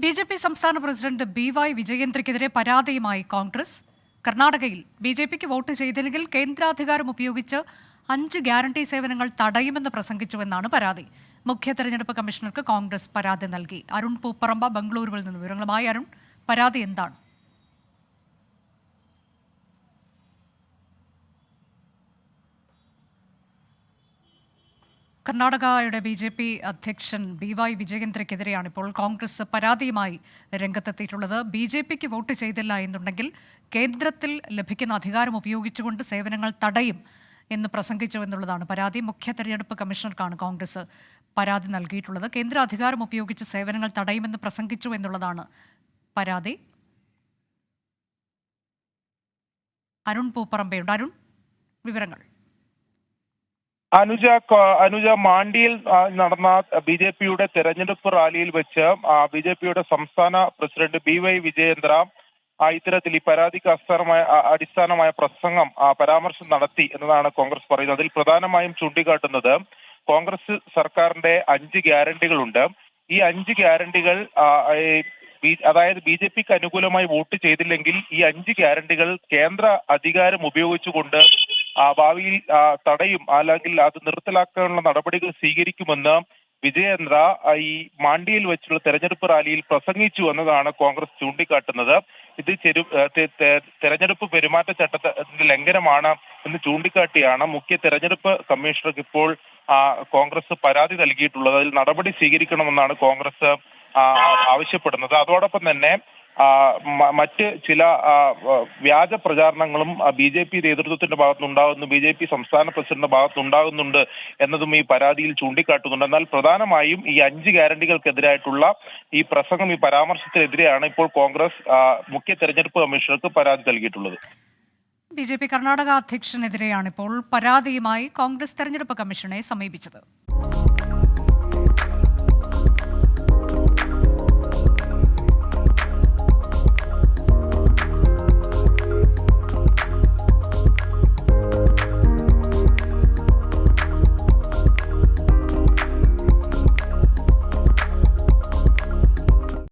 BJP സംസ്ഥാന president ബി.വൈ വിജയേന്ദ്രയ്ക്കെതിരെ പരാതിയുമായി കോൺഗ്രസ്. കർണാടകയിൽ ബി.ജെ.പിക്ക് വോട്ട് ചെയ്തില്ലെങ്കിൽ കേന്ദ്രാധികാരം ഉപയോഗിച്ച് 5 ഗ്യാരണ്ടി സേവനങ്ങൾ തടയുമെന്ന് പ്രസംഗിച്ചുവെന്നാണ് പരാതി. മുഖ്യ തെരഞ്ഞെടുപ്പ് കമ്മീഷണർക്ക് കോൺഗ്രസ് പരാതി നൽകി. അരുൺ പൂപ്പറമ്പ ബംഗളൂരുവിൽ നിന്ന് വിവരങ്ങളുമായി. അരുൺ, പരാതി എന്താണ്? കർണാടകയുടെ ബി.ജെ.പി അധ്യക്ഷൻ ബി.വൈ വിജയേന്ദ്രയ്ക്കെതിരെയാണ് ഇപ്പോൾ കോൺഗ്രസ് പരാതിയുമായി രംഗത്തെത്തിയിട്ടുള്ളത്. ബി.ജെ.പിക്ക് വോട്ട് ചെയ്തില്ല എന്നുണ്ടെങ്കിൽ കേന്ദ്രത്തിൽ ലഭിക്കുന്ന അധികാരം ഉപയോഗിച്ചുകൊണ്ട് സേവനങ്ങൾ തടയും എന്ന് പ്രസംഗിച്ചു എന്നുള്ളതാണ് പരാതി. മുഖ്യ തെരഞ്ഞെടുപ്പ് കമ്മീഷണർക്കാണ് കോൺഗ്രസ് പരാതി നൽകിയിട്ടുള്ളത്. കേന്ദ്ര അധികാരം ഉപയോഗിച്ച് സേവനങ്ങൾ തടയുമെന്ന് പ്രസംഗിച്ചു എന്നുള്ളതാണ് പരാതി. അരുൺ പൂപ്പറമ്പയുണ്ട്. അരുൺ, വിവരങ്ങൾ. അനുജ മാണ്ടിയിൽ നടന്ന ബി.ജെ.പിയുടെ തെരഞ്ഞെടുപ്പ് റാലിയിൽ വെച്ച് ബി.ജെ.പിയുടെ സംസ്ഥാന പ്രസിഡന്റ് ബി.വൈ വിജയേന്ദ്ര ഇത്തരത്തിൽ ഈ പരാതിക്ക് അടിസ്ഥാനമായ പ്രസംഗം പരാമർശം നടത്തി എന്നതാണ് കോൺഗ്രസ് പറയുന്നത്. അതിൽ പ്രധാനമായും ചൂണ്ടിക്കാട്ടുന്നത് കോൺഗ്രസ് സർക്കാരിന്റെ 5 ഗ്യാരണ്ടികളുണ്ട്. ഈ 5 ഗ്യാരണ്ടികൾ അതായത് ബി.ജെ.പിക്ക് അനുകൂലമായി വോട്ട് ചെയ്തില്ലെങ്കിൽ ഈ 5 ഗ്യാരണ്ടികൾ കേന്ദ്ര അധികാരം ഉപയോഗിച്ചുകൊണ്ട് ഭാവിയിൽ തടയും, അല്ലെങ്കിൽ അത് നിർത്തലാക്കാനുള്ള നടപടികൾ സ്വീകരിക്കുമെന്ന് വിജയേന്ദ്ര ഈ മാണ്ടിയിൽ വെച്ചുള്ള തെരഞ്ഞെടുപ്പ് റാലിയിൽ പ്രസംഗിച്ചു എന്നതാണ് കോൺഗ്രസ് ചൂണ്ടിക്കാട്ടുന്നത്. ഇത് തെരഞ്ഞെടുപ്പ് പെരുമാറ്റച്ചട്ടത്തിന്റെ ലംഘനമാണ് എന്ന് ചൂണ്ടിക്കാട്ടിയാണ് മുഖ്യ തെരഞ്ഞെടുപ്പ് കമ്മീഷണർക്ക് ഇപ്പോൾ കോൺഗ്രസ് പരാതി നൽകിയിട്ടുള്ളത്. അതിൽ നടപടി സ്വീകരിക്കണമെന്നാണ് കോൺഗ്രസ് ആവശ്യപ്പെടുന്നത്. അതോടൊപ്പം തന്നെ മറ്റ് ചില വ്യാജ പ്രചാരണങ്ങളും ബി.ജെ.പി നേതൃത്വത്തിന്റെ ഭാഗത്തുനിന്നുണ്ടാകുന്നു, ബി.ജെ.പി സംസ്ഥാന പ്രസിഡന്റിന്റെ ഭാഗത്തുനിന്നുണ്ടാകുന്നുണ്ട് എന്നതും ഈ പരാതിയിൽ ചൂണ്ടിക്കാട്ടുന്നുണ്ട്. എന്നാൽ പ്രധാനമായും ഈ 5 ഗ്യാരണ്ടികൾക്കെതിരായിട്ടുള്ള ഈ പ്രസംഗം, ഈ പരാമർശത്തിനെതിരെയാണ് ഇപ്പോൾ കോൺഗ്രസ് മുഖ്യ തെരഞ്ഞെടുപ്പ് കമ്മീഷണർക്ക് പരാതി നൽകിയിട്ടുള്ളത്. ബി.ജെ.പി കർണാടക അധ്യക്ഷനെതിരെയാണ് ഇപ്പോൾ പരാതിയുമായി കോൺഗ്രസ് തെരഞ്ഞെടുപ്പ് കമ്മീഷനെ സമീപിച്ചത്.